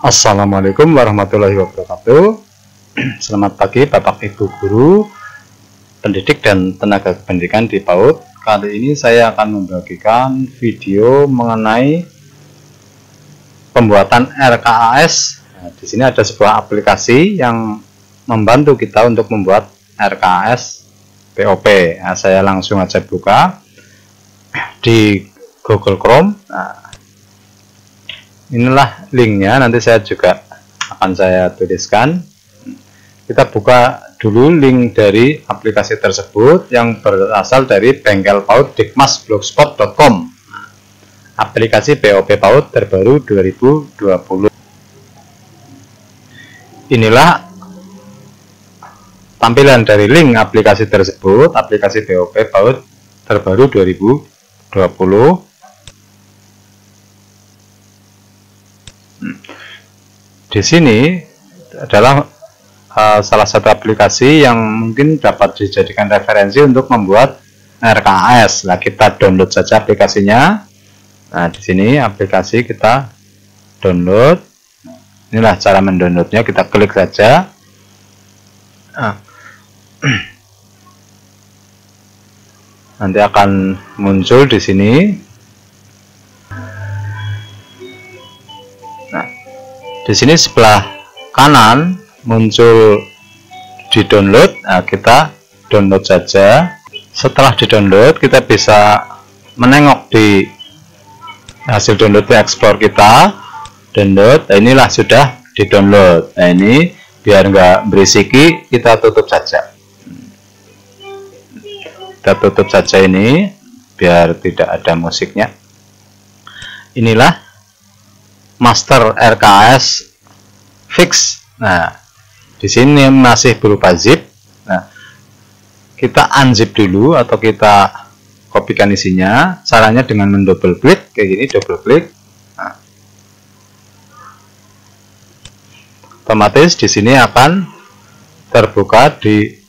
Assalamualaikum warahmatullahi wabarakatuh. Selamat pagi Bapak Ibu Guru, pendidik dan tenaga kependidikan di PAUD. Kali ini saya akan membagikan video mengenai pembuatan RKAS. Nah, di sini ada sebuah aplikasi yang membantu kita untuk membuat RKAS POP. Nah, saya langsung aja buka di Google Chrome. Nah, inilah linknya, nanti saya juga akan saya tuliskan. Kita buka dulu link dari aplikasi tersebut yang berasal dari bengkel PAUD dikmas.blogspot.com. Aplikasi POP PAUD terbaru 2020. Inilah tampilan dari link aplikasi tersebut, aplikasi POP PAUD terbaru 2020. Di sini adalah salah satu aplikasi yang mungkin dapat dijadikan referensi untuk membuat RKAS. Nah, kita download saja aplikasinya. Nah, di sini aplikasi kita download. Inilah cara mendownloadnya, kita klik saja. Nanti akan muncul di sini. Di sini sebelah kanan muncul di download. Nah, kita download saja. Setelah di download, kita bisa menengok di hasil download explore kita. Download. Nah, inilah sudah di download. Nah, ini biar nggak berisiki, kita tutup saja. Kita tutup saja ini biar tidak ada musiknya. Inilah master RKAS fix. Nah, di sini masih berupa zip. Nah, kita unzip dulu atau kita kopikan isinya. Caranya dengan mendouble klik kayak gini, double klik. Nah, otomatis di sini akan terbuka di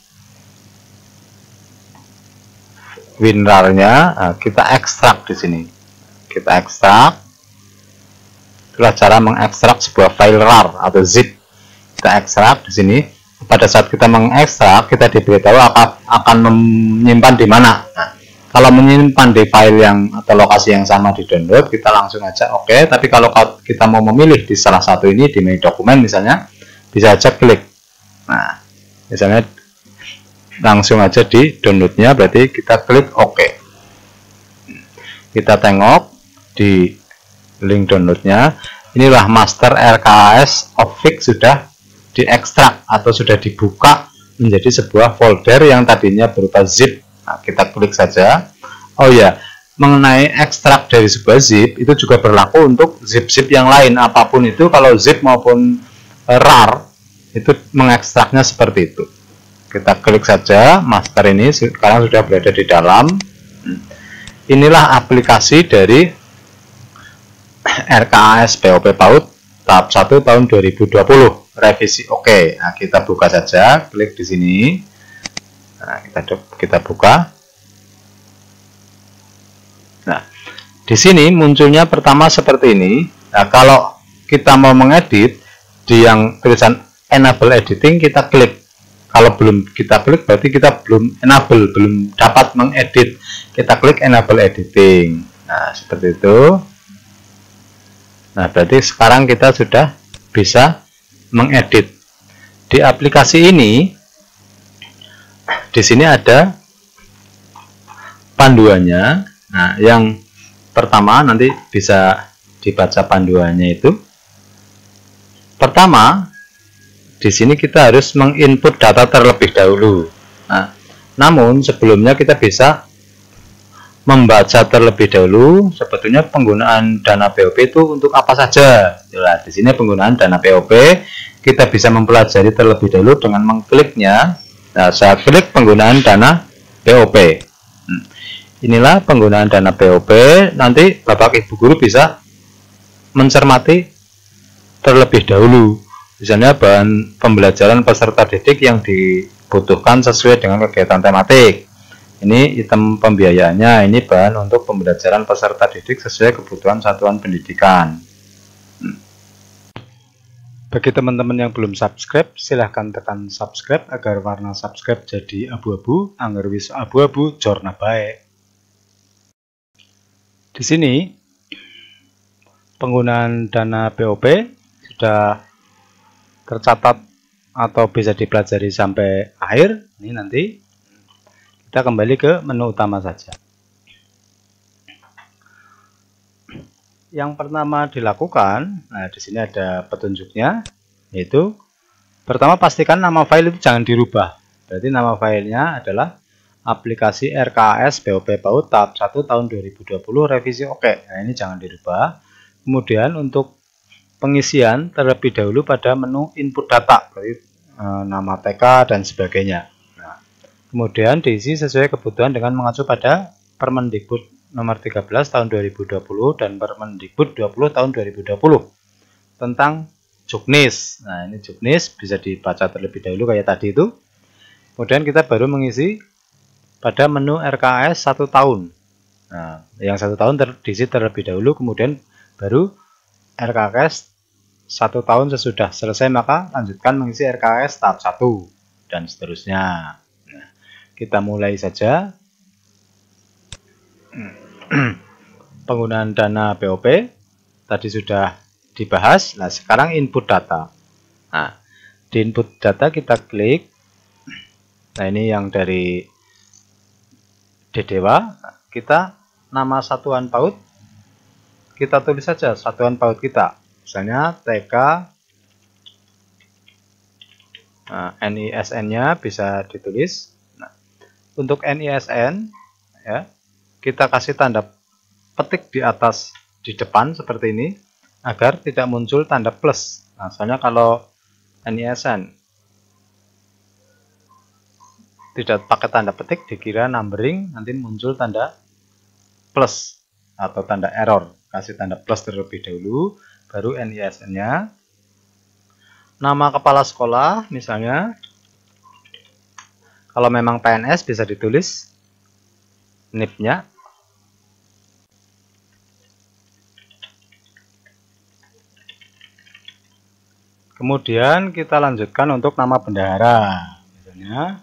WinRAR-nya. Nah, kita ekstrak di sini. Kita ekstrak. Itulah cara mengekstrak sebuah file RAR atau zip. Kita ekstrak di sini. Pada saat kita mengekstrak, kita diberitahu akan menyimpan di mana. Nah, kalau menyimpan di file yang atau lokasi yang sama di download, kita langsung aja oke. Tapi kalau kita mau memilih di salah satu ini, di menu dokumen misalnya, bisa aja klik. Nah, misalnya langsung aja di downloadnya, berarti kita klik oke. Kita tengok di link downloadnya. Inilah master RKAS Fix sudah diekstrak atau sudah dibuka menjadi sebuah folder yang tadinya berupa zip. Nah, kita klik saja. Oh ya, mengenai ekstrak dari sebuah zip itu juga berlaku untuk zip-zip yang lain. Apapun itu, kalau zip maupun RAR itu mengekstraknya seperti itu. Kita klik saja. Master ini sekarang sudah berada di dalam. Inilah aplikasi dari RKAS POP PAUD tahap 1 tahun 2020 revisi oke. Nah, kita buka saja, klik di sini. Nah, kita buka. Nah, di sini munculnya pertama seperti ini. Nah, kalau kita mau mengedit di yang tulisan enable editing, kita klik. Kalau belum kita klik berarti kita belum enable, belum dapat mengedit. Kita klik enable editing. Nah, seperti itu. Nah, berarti sekarang kita sudah bisa mengedit. Di aplikasi ini, di sini ada panduannya. Nah, yang pertama nanti bisa dibaca panduannya itu. Pertama, di sini kita harus menginput data terlebih dahulu. Nah, namun sebelumnya kita bisa membaca terlebih dahulu sebetulnya penggunaan dana POP itu untuk apa saja. Nah, di sini penggunaan dana POP kita bisa mempelajari terlebih dahulu dengan mengkliknya. Nah, saya klik penggunaan dana POP. Inilah penggunaan dana POP. Nanti Bapak Ibu Guru bisa mencermati terlebih dahulu. Misalnya bahan pembelajaran peserta didik yang dibutuhkan sesuai dengan kegiatan tematik. Ini item pembiayaannya, ini bahan untuk pembelajaran peserta didik sesuai kebutuhan satuan pendidikan. Bagi teman-teman yang belum subscribe, silahkan tekan subscribe agar warna subscribe jadi abu-abu, angger wis abu-abu, jorna baik. Di sini penggunaan dana BOP sudah tercatat atau bisa dipelajari sampai akhir. Ini nanti kita kembali ke menu utama saja. Yang pertama dilakukan, nah di sini ada petunjuknya, yaitu pertama pastikan nama file itu jangan dirubah. Berarti nama filenya adalah aplikasi RKAS BOP PAUD tahap 1 tahun 2020 revisi oke. Nah ini jangan dirubah. Kemudian untuk pengisian terlebih dahulu pada menu input data, berarti nama TK dan sebagainya. Nah, kemudian diisi sesuai kebutuhan dengan mengacu pada Permendikbud nomor 13 tahun 2020 dan Permendikbud 20 tahun 2020 tentang juknis. Nah, ini juknis bisa dibaca terlebih dahulu kayak tadi itu. Kemudian kita baru mengisi pada menu RKAS 1 tahun. Nah, yang 1 tahun diisi terlebih dahulu, kemudian baru RKAS 1 tahun sesudah selesai maka lanjutkan mengisi RKAS tahap 1 dan seterusnya. Nah, kita mulai saja. Penggunaan dana BOP tadi sudah dibahas. Nah, sekarang input data. Nah, di input data kita klik. Nah, ini yang dari Dedewa. Kita nama satuan PAUD kita tulis saja satuan PAUD kita. Misalnya TK. Nah, NISN-nya bisa ditulis. Nah, untuk NISN ya, kita kasih tanda petik di atas di depan seperti ini agar tidak muncul tanda plus. Nah, soalnya kalau NISN tidak pakai tanda petik dikira numbering, nanti muncul tanda plus atau tanda error. Kasih tanda plus terlebih dahulu, baru NISN-nya. Nama kepala sekolah misalnya, kalau memang PNS bisa ditulis NIP-nya. Kemudian kita lanjutkan untuk nama bendahara, misalnya.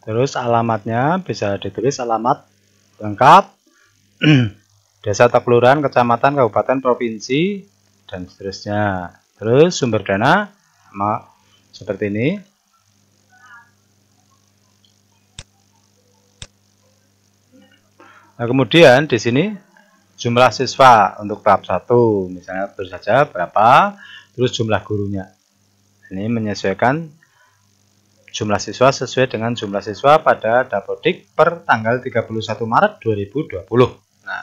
Terus alamatnya bisa ditulis alamat lengkap, desa atau kelurahan, kecamatan, kabupaten, provinsi, dan seterusnya. Terus sumber dana sama seperti ini. Nah, kemudian di sini jumlah siswa untuk tahap 1, misalnya tulis saja berapa, terus jumlah gurunya. Ini menyesuaikan jumlah siswa sesuai dengan jumlah siswa pada Dapodik per tanggal 31 Maret 2020. Nah,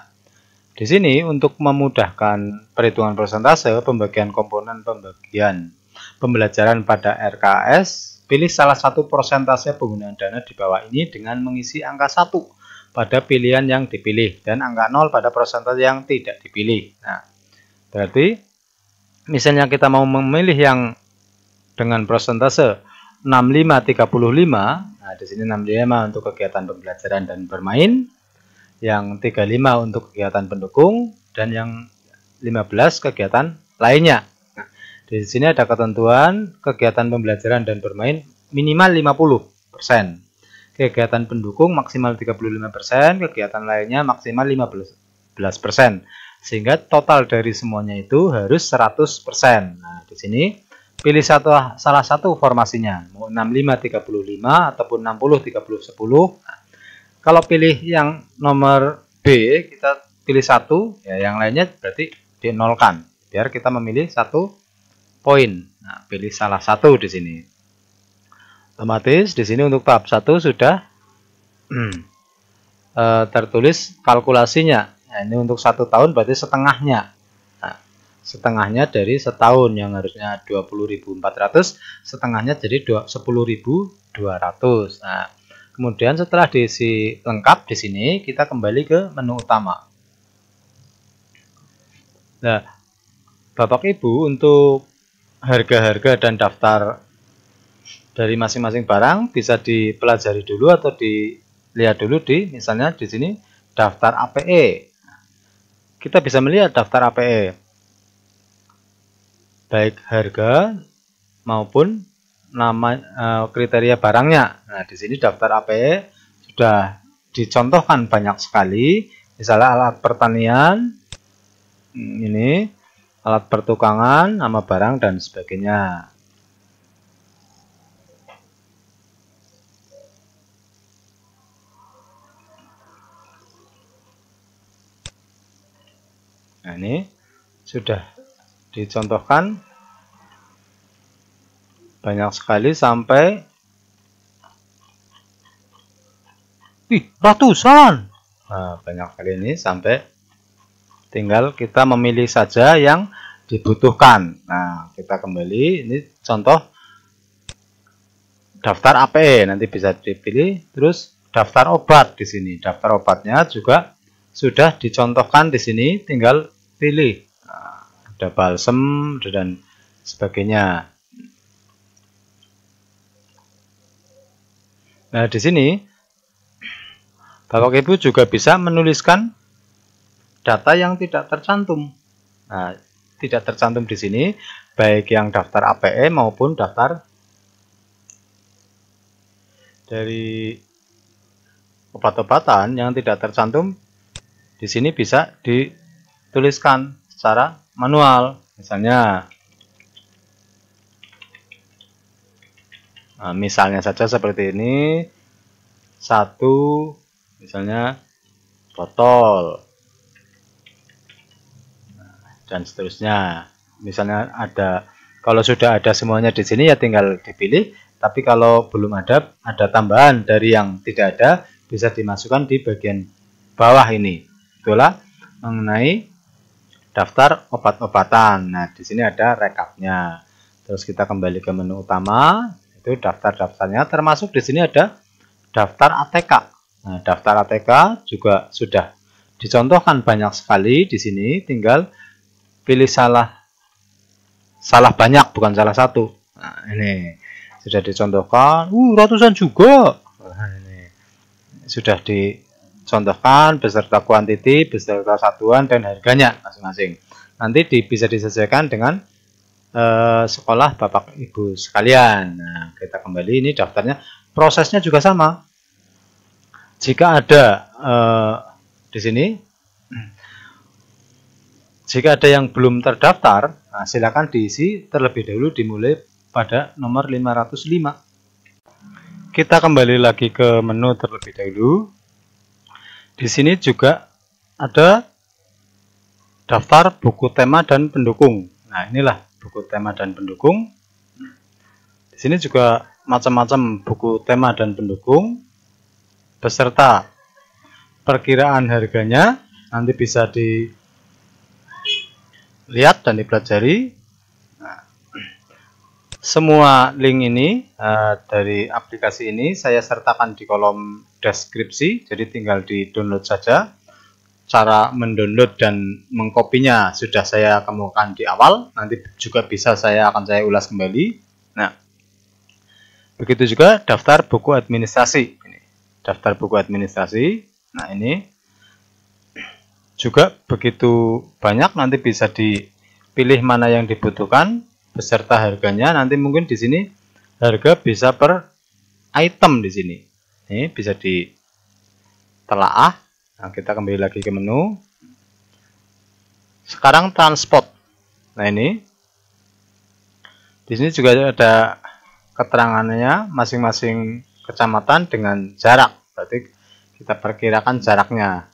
di sini untuk memudahkan perhitungan persentase pembagian komponen pembagian pembelajaran pada RKAS, pilih salah satu persentase penggunaan dana di bawah ini dengan mengisi angka 1 pada pilihan yang dipilih dan angka 0 pada persentase yang tidak dipilih. Nah, berarti misalnya kita mau memilih yang dengan persentase 65-35, nah di sini 65 untuk kegiatan pembelajaran dan bermain, yang 35 untuk kegiatan pendukung, dan yang 15 kegiatan lainnya. Nah, di sini ada ketentuan kegiatan pembelajaran dan bermain minimal 50%. Kegiatan pendukung maksimal 35%, kegiatan lainnya maksimal 15%. Sehingga total dari semuanya itu harus 100%. Nah, di sini pilih salah satu formasinya, mau 65-35 ataupun 60-30-10. Nah, kalau pilih yang nomor B, kita pilih 1, ya yang lainnya berarti dinolkan. Biar kita memilih 1 poin. Nah, pilih salah satu di sini. Otomatis di sini untuk tahap 1 sudah tertulis kalkulasinya. Nah, ini untuk 1 tahun berarti setengahnya. Nah, setengahnya dari setahun yang harusnya 20.400, setengahnya jadi 10.200. Nah, kemudian setelah diisi lengkap di sini kita kembali ke menu utama. Nah, Bapak Ibu untuk harga-harga dan daftar dari masing-masing barang bisa dipelajari dulu atau dilihat dulu di misalnya di sini daftar APE. Kita bisa melihat daftar APE. baik harga maupun nama kriteria barangnya. Nah, di sini daftar APE sudah dicontohkan banyak sekali, misalnya alat pertanian, ini alat pertukangan, nama barang dan sebagainya. Nah, ini sudah dicontohkan banyak sekali sampai ratusan. Nah, banyak kali ini sampai tinggal kita memilih saja yang dibutuhkan. Nah, kita kembali, ini contoh daftar APE, nanti bisa dipilih. Terus daftar obat di sini. Daftar obatnya juga sudah dicontohkan di sini, tinggal pilih. Nah, ada balsem dan sebagainya. Nah, di sini Bapak Ibu juga bisa menuliskan data yang tidak tercantum. Nah, tidak tercantum di sini, baik yang daftar APE maupun daftar dari obat-obatan yang tidak tercantum di sini bisa dituliskan secara manual. Misalnya saja seperti ini, satu misalnya botol, dan seterusnya. Misalnya ada, kalau sudah ada semuanya di sini ya tinggal dipilih. Tapi kalau belum ada tambahan dari yang tidak ada, bisa dimasukkan di bagian bawah ini. Itulah mengenai daftar obat-obatan. Nah, di sini ada rekapnya. Terus kita kembali ke menu utama, itu daftar-daftarnya. Termasuk di sini ada daftar ATK. Nah, daftar ATK juga sudah dicontohkan banyak sekali di sini, tinggal pilih salah banyak, bukan salah satu. Nah, ini sudah dicontohkan, ratusan juga. Nah, ini sudah dicontohkan beserta kuantiti, beserta satuan dan harganya masing-masing. Nanti bisa disesuaikan dengan sekolah Bapak Ibu sekalian. Nah, kita kembali, ini daftarnya, prosesnya juga sama. Jika ada di sini, jika ada yang belum terdaftar, nah, silakan diisi terlebih dahulu, dimulai pada nomor 505. Kita kembali lagi ke menu terlebih dahulu. Di sini juga ada daftar buku tema dan pendukung. Nah, inilah buku tema dan pendukung. Di sini juga macam-macam buku tema dan pendukung beserta perkiraan harganya, nanti bisa dilihat dan dipelajari. Nah, semua link ini dari aplikasi ini saya sertakan di kolom deskripsi, jadi tinggal di-download saja. Cara mendownload dan mengkopinya sudah saya kemukakan di awal, nanti juga bisa saya ulas kembali. Nah, begitu juga daftar buku administrasi. Daftar buku administrasi. Nah, ini juga begitu banyak, nanti bisa dipilih mana yang dibutuhkan beserta harganya. Nanti mungkin di sini harga bisa per item di sini. Ini bisa ditelaah. Nah, kita kembali lagi ke menu. Sekarang transport. Nah, ini di sini juga ada keterangannya masing-masing kecamatan dengan jarak, berarti kita perkirakan jaraknya.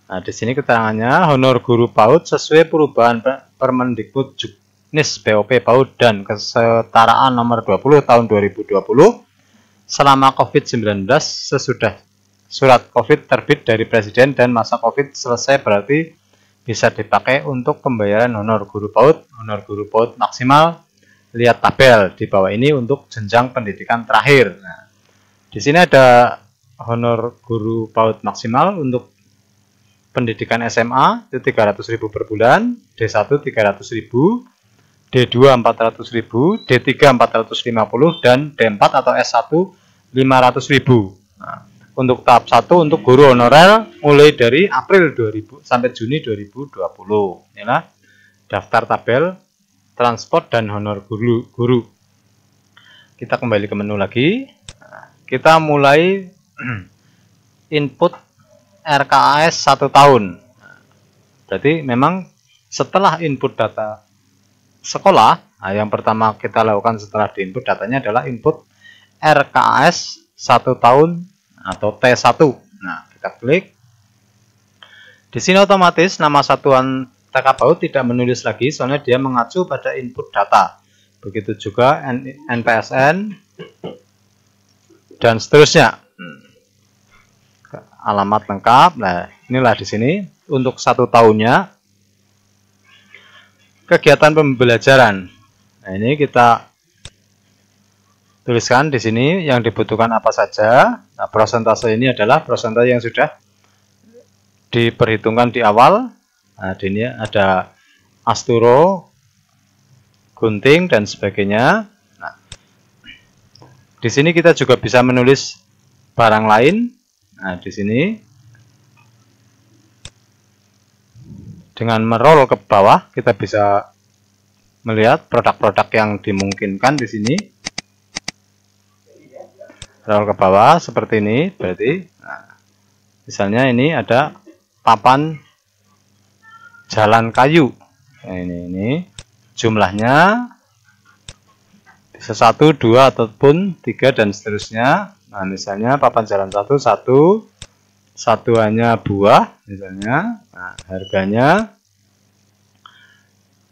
Nah, di sini keterangannya, honor guru PAUD sesuai perubahan Permendikbudjuknis BOP PAUD dan Kesetaraan nomor 20 tahun 2020 selama COVID-19 sesudah surat COVID terbit dari Presiden dan masa COVID selesai, berarti bisa dipakai untuk pembayaran honor guru PAUD maksimal. Lihat tabel di bawah ini untuk jenjang pendidikan terakhir. Nah, di sini ada honor guru PAUD maksimal untuk pendidikan SMA itu 300.000 per bulan, D1 300.000, D2 400.000, D3 450, dan D4 atau S1 500.000. Nah, untuk tahap 1 untuk guru honorer mulai dari April 2000 sampai Juni 2020. Inilah daftar tabel transport dan honor guru. Kita kembali ke menu lagi. Kita mulai input RKAS 1 tahun. Berarti memang setelah input data sekolah, yang pertama kita lakukan setelah diinput datanya adalah input RKAS 1 tahun atau T1. Nah, kita klik. Di sini otomatis nama satuan TK PAUD tidak menulis lagi, soalnya dia mengacu pada input data. Begitu juga NPSN dan seterusnya. Alamat lengkap. Nah, inilah di sini untuk 1 tahunnya. Kegiatan pembelajaran. Nah, ini kita tuliskan di sini yang dibutuhkan apa saja. Nah, persentase ini adalah persentase yang sudah diperhitungkan di awal. Nah, di sini ada Asturo, gunting dan sebagainya. Nah, di sini kita juga bisa menulis barang lain. Nah, di sini dengan merol ke bawah kita bisa melihat produk-produk yang dimungkinkan di sini. Roll ke bawah seperti ini, berarti nah, misalnya ini ada papan jalan kayu. Nah, ini jumlahnya bisa 1, 2 ataupun 3 dan seterusnya. Nah, misalnya papan jalan 1, satuannya buah misalnya. Nah,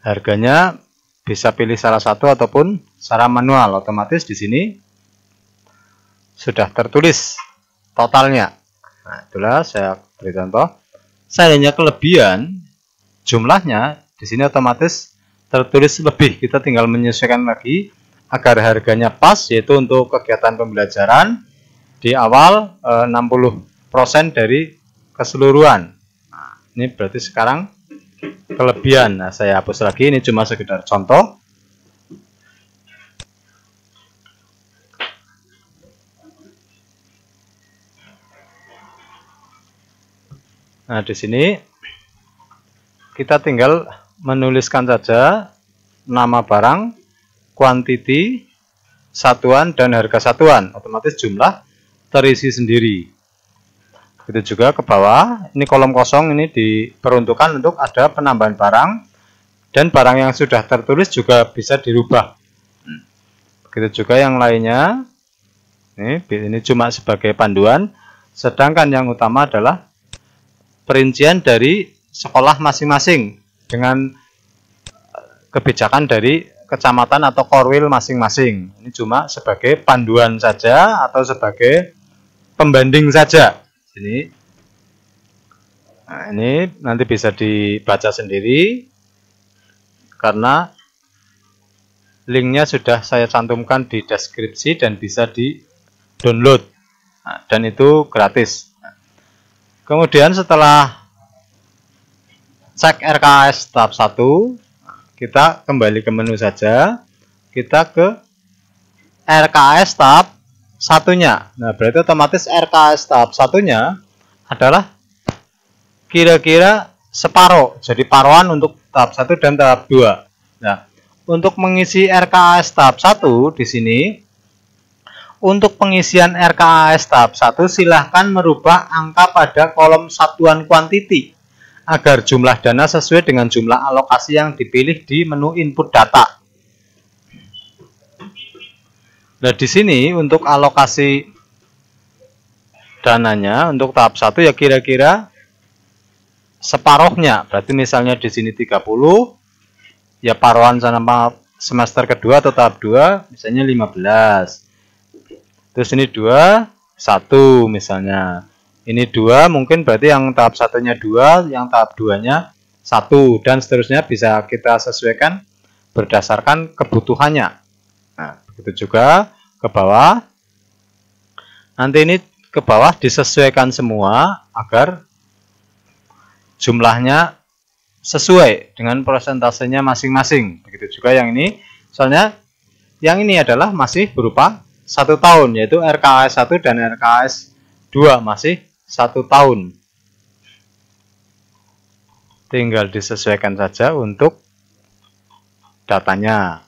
harganya bisa pilih salah satu ataupun secara manual. Otomatis di sini sudah tertulis totalnya. Nah, itulah saya beri contoh. Seandainya kelebihan jumlahnya di sini otomatis tertulis lebih. Kita tinggal menyesuaikan lagi agar harganya pas, yaitu untuk kegiatan pembelajaran di awal 60% dari keseluruhan. Nah, ini berarti sekarang kelebihan. Nah, saya hapus lagi, ini cuma sekedar contoh. Nah, di sini kita tinggal menuliskan saja nama barang, kuantiti, satuan, dan harga satuan. Otomatis jumlah terisi sendiri. Begitu juga ke bawah, ini kolom kosong ini diperuntukkan untuk ada penambahan barang, dan barang yang sudah tertulis juga bisa dirubah. Begitu juga yang lainnya. Ini cuma sebagai panduan, sedangkan yang utama adalah perincian dari sekolah masing-masing dengan kebijakan dari kecamatan atau korwil masing-masing. Ini cuma sebagai panduan saja atau sebagai pembanding saja. Nah, ini nanti bisa dibaca sendiri karena linknya sudah saya cantumkan di deskripsi dan bisa di-download. Nah, dan itu gratis. Kemudian setelah cek RKAS tahap 1, kita kembali ke menu saja. Kita ke RKAS tahap 1-nya. Nah, berarti otomatis RKAS tahap 1-nya adalah kira-kira separuh. Jadi paruhan untuk tahap 1 dan tahap 2. Nah, untuk mengisi RKAS tahap 1 di sini, untuk pengisian RKAS tahap 1 silahkan merubah angka pada kolom satuan kuantiti agar jumlah dana sesuai dengan jumlah alokasi yang dipilih di menu input data. Nah, di sini untuk alokasi dananya untuk tahap 1 ya kira-kira separuhnya. Berarti misalnya di sini 30, ya paruhan sama semester kedua atau tahap 2 misalnya 15. Terus ini 2, 1 misalnya. Ini 2 mungkin berarti yang tahap 1-nya 2, yang tahap 2-nya 1, dan seterusnya bisa kita sesuaikan berdasarkan kebutuhannya. Nah, begitu juga ke bawah. Nanti ini ke bawah disesuaikan semua agar jumlahnya sesuai dengan persentasenya masing-masing. Begitu juga yang ini, soalnya yang ini adalah masih berupa 1 tahun, yaitu RKAS 1 dan RKAS 2 masih 1 tahun. Tinggal disesuaikan saja untuk datanya.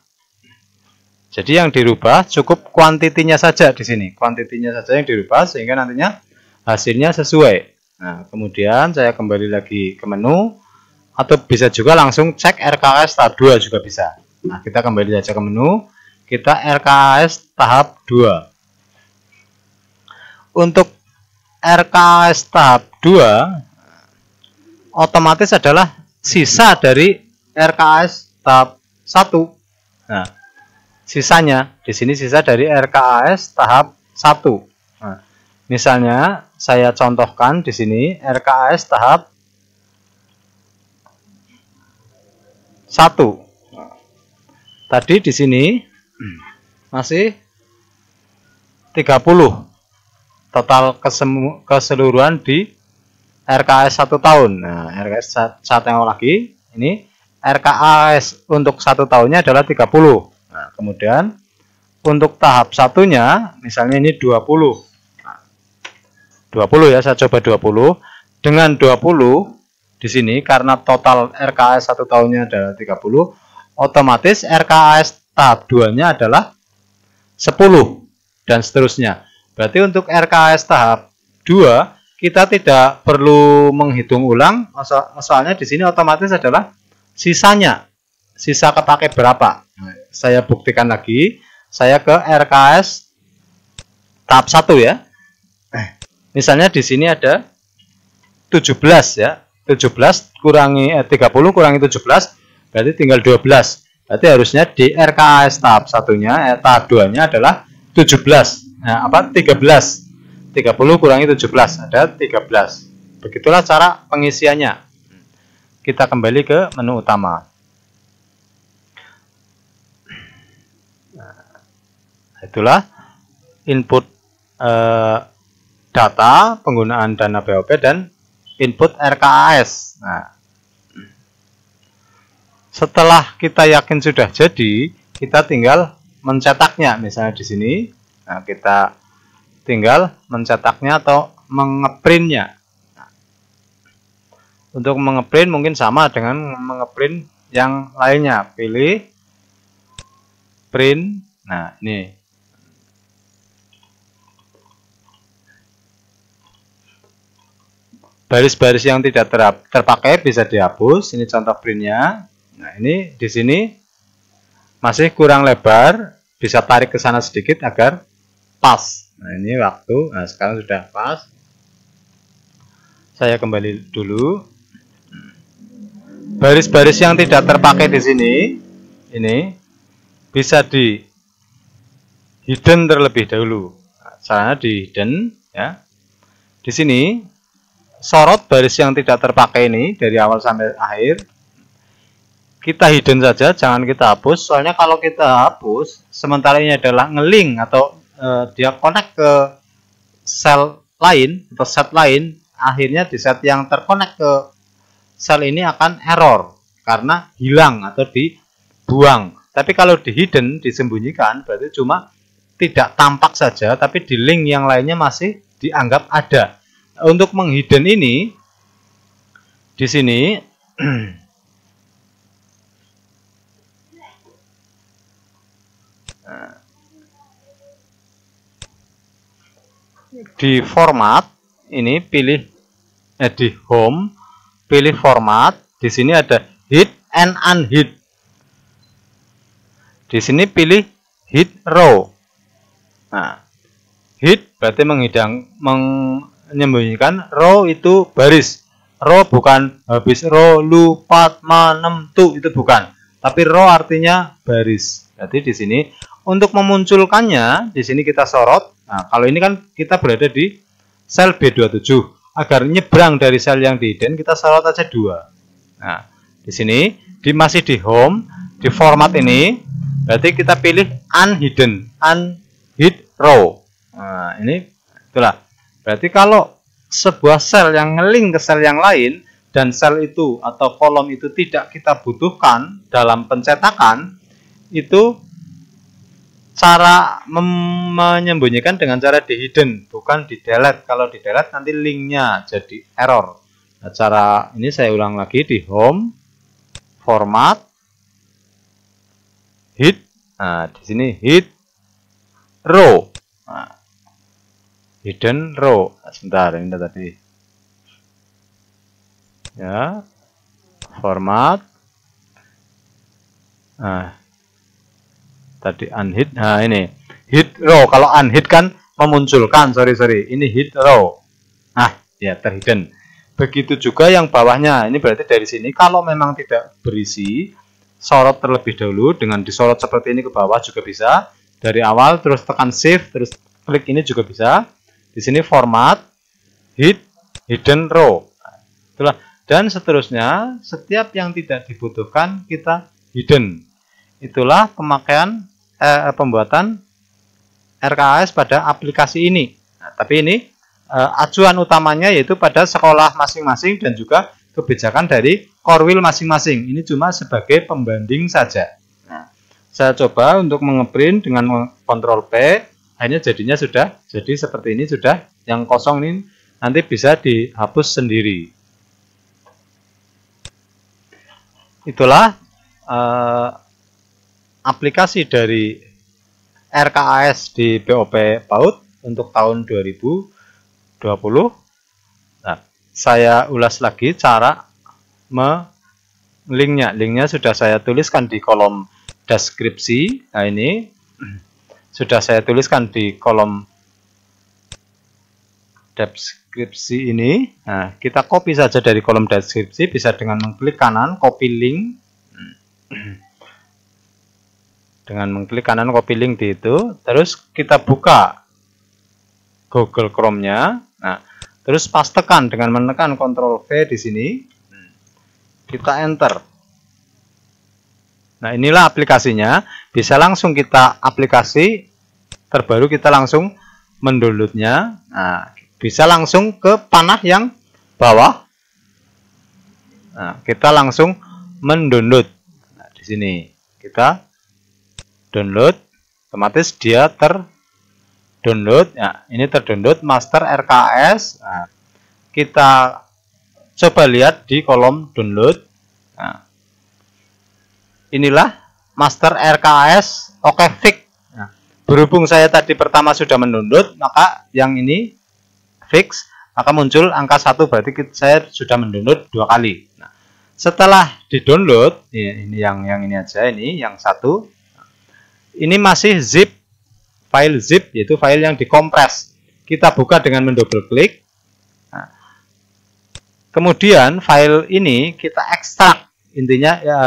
Jadi yang dirubah cukup kuantitinya saja di sini. Kuantitinya saja yang dirubah sehingga nantinya hasilnya sesuai. Nah, kemudian saya kembali lagi ke menu atau bisa juga langsung cek RKS tahap 2 juga bisa. Nah, kita kembali saja ke menu, kita RKS tahap 2. Untuk RKS tahap 2 otomatis adalah sisa dari RKS tahap 1. Nah, sisanya di sini sisa dari RKS tahap 1. Nah, misalnya saya contohkan di sini RKS tahap 1. Tadi di sini masih 30 total keseluruhan di RKS 1 tahun. Nah, RKS saya tengok lagi, ini RKS untuk 1 tahunnya adalah 30. Nah, kemudian untuk tahap satunya misalnya ini 20. Nah, 20 ya, saya coba 20. Dengan 20 di sini karena total RKS 1 tahunnya adalah 30, otomatis RKS tahap 2-nya adalah 10 dan seterusnya. Berarti untuk RKS tahap 2 kita tidak perlu menghitung ulang, soalnya di sini otomatis adalah sisanya. Sisa kepake berapa? Nah, saya buktikan lagi. Saya ke RKS tahap 1 ya. Misalnya di sini ada 17 ya. 17 kurangi 30 kurangi 17 berarti tinggal 12. Berarti harusnya di RKS tahap 1-nya tahap 2-nya adalah 17. Nah, 13. 30 kurangi 17 ada 13. Begitulah cara pengisiannya. Kita kembali ke menu utama. Nah, itulah input data penggunaan dana BOP dan input RKAS. Nah, setelah kita yakin sudah jadi, kita tinggal mencetaknya. Misalnya di sini, nah, kita tinggal mencetaknya atau mengeprintnya. Nah, untuk mengeprint mungkin sama dengan mengeprint yang lainnya. Pilih print. Nah, ini. Baris-baris yang tidak terpakai bisa dihapus. Ini contoh printnya. Nah, ini di sini masih kurang lebar. Bisa tarik ke sana sedikit agar pas. Nah, ini waktu. Nah, sekarang sudah pas. Saya kembali dulu. Baris-baris yang tidak terpakai di sini, ini bisa di hidden terlebih dahulu. Nah, caranya di hidden ya. Di sini sorot baris yang tidak terpakai ini dari awal sampai akhir. Kita hidden saja, jangan kita hapus. Soalnya kalau kita hapus, sementara ini adalah ngeling atau dia connect ke sel lain atau set lain, akhirnya di set yang terkonek ke sel ini akan error karena hilang atau dibuang. Tapi kalau di hidden, disembunyikan, berarti cuma tidak tampak saja, tapi di link yang lainnya masih dianggap ada. Untuk menghidden ini di sini di format ini pilih di home, pilih format. Di sini ada hid and unhid. Di sini pilih hid row. Nah, hid berarti menyembunyikan, row itu baris. Row bukan habis row lu pat manem tu, itu bukan. Tapi row artinya baris. Jadi di sini untuk memunculkannya, di sini kita sorot. Nah, kalau ini kan kita berada di sel B27. Agar nyebrang dari sel yang di hidden, kita sorot aja 2. Nah, di sini masih di home, di format ini, berarti kita pilih unhidden, unhid row. Nah, ini itulah. Berarti kalau sebuah sel yang ngeling ke sel yang lain dan sel itu atau kolom itu tidak kita butuhkan dalam pencetakan, itu cara menyembunyikan dengan cara di hidden, bukan di delete. Kalau di delete nanti linknya jadi error. Nah, cara ini saya ulang lagi di home, format, hid. Nah, di sini hid row. Nah, hidden row. Nah, sebentar, ini tadi. Ya. Format. Nah, tadi unhid. Nah, ini hid row. Kalau unhid kan memunculkan, sorry. Ini hid row. Nah, ya terhidden. Begitu juga yang bawahnya. Ini berarti dari sini kalau memang tidak berisi, sorot terlebih dahulu dengan disorot seperti ini ke bawah juga bisa. Dari awal terus tekan shift, terus klik ini juga bisa. Di sini format, hidden row. Itulah. Dan seterusnya, setiap yang tidak dibutuhkan kita hidden. Itulah pemakaian pembuatan RKAS pada aplikasi ini. Nah, tapi ini acuan utamanya yaitu pada sekolah masing-masing dan juga kebijakan dari Corwil masing-masing. Ini cuma sebagai pembanding saja. Nah, saya coba untuk mengeprint dengan Ctrl P, akhirnya jadinya sudah jadi seperti ini, sudah. Yang kosong ini nanti bisa dihapus sendiri. Itulah aplikasi dari RKAS di BOP PAUD untuk tahun 2020. Nah, saya ulas lagi cara linknya. Linknya sudah saya tuliskan di kolom deskripsi. Nah, ini sudah saya tuliskan di kolom deskripsi ini. Nah, kita copy saja dari kolom deskripsi, bisa dengan mengklik kanan, copy link. Dengan mengklik kanan, copy link di itu. Terus kita buka Google Chrome-nya. Nah, terus pastekan dengan menekan Ctrl V di sini. Kita enter. Nah, inilah aplikasinya. Bisa langsung kita aplikasi terbaru, kita langsung mendownloadnya. Nah, bisa langsung ke panah yang bawah. Nah, kita langsung mendownload. Nah, di sini kita download, otomatis dia terdownload. Ya, ini terdownload master RKAS. Nah, kita coba lihat di kolom download. Nah, inilah master RKAS OkFix. Nah, berhubung saya tadi pertama sudah mendownload, maka yang ini fix, maka muncul angka 1, berarti saya sudah mendownload 2 kali. Nah, setelah di-download, ini yang ini aja, ini yang 1. Ini masih zip, file zip, yaitu file yang dikompres. Kita buka dengan mendouble klik. Nah, kemudian file ini kita ekstrak. Intinya ya,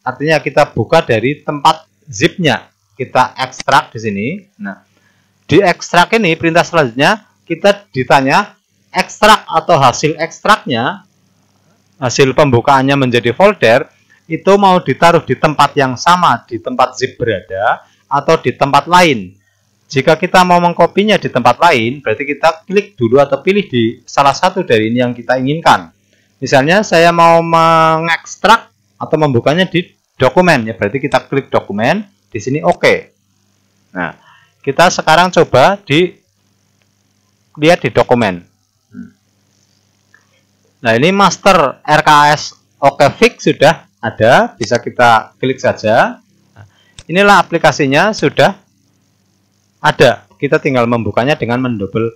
artinya kita buka dari tempat zipnya. Kita ekstrak di sini. Nah, di ekstrak ini perintah selanjutnya kita ditanya ekstrak atau hasil ekstraknya, hasil pembukaannya menjadi folder, itu mau ditaruh di tempat yang sama, di tempat zip berada, atau di tempat lain. Jika kita mau mengkopinya di tempat lain, berarti kita klik dulu atau pilih di salah satu dari ini yang kita inginkan. Misalnya saya mau mengekstrak atau membukanya di dokumen, ya berarti kita klik dokumen, di sini oke. Nah, kita sekarang coba lihat di dokumen. Nah, ini master RKAS OkFix sudah ada, bisa kita klik saja. Inilah aplikasinya sudah ada. Kita tinggal membukanya dengan mendouble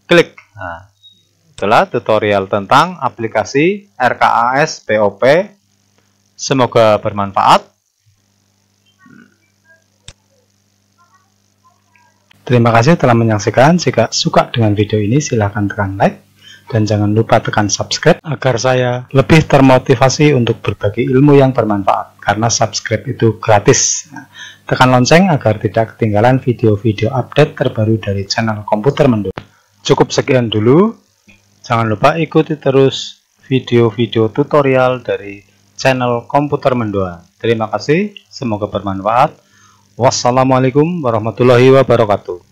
klik. Nah, itulah tutorial tentang aplikasi RKAS BOP. Semoga bermanfaat. Terima kasih telah menyaksikan. Jika suka dengan video ini, silahkan tekan like. Dan jangan lupa tekan subscribe agar saya lebih termotivasi untuk berbagi ilmu yang bermanfaat. Karena subscribe itu gratis. Nah, tekan lonceng agar tidak ketinggalan video-video update terbaru dari channel Komputer Mendo. Cukup sekian dulu. Jangan lupa ikuti terus video-video tutorial dari channel Komputer Mendoan. Terima kasih. Semoga bermanfaat. Wassalamualaikum warahmatullahi wabarakatuh.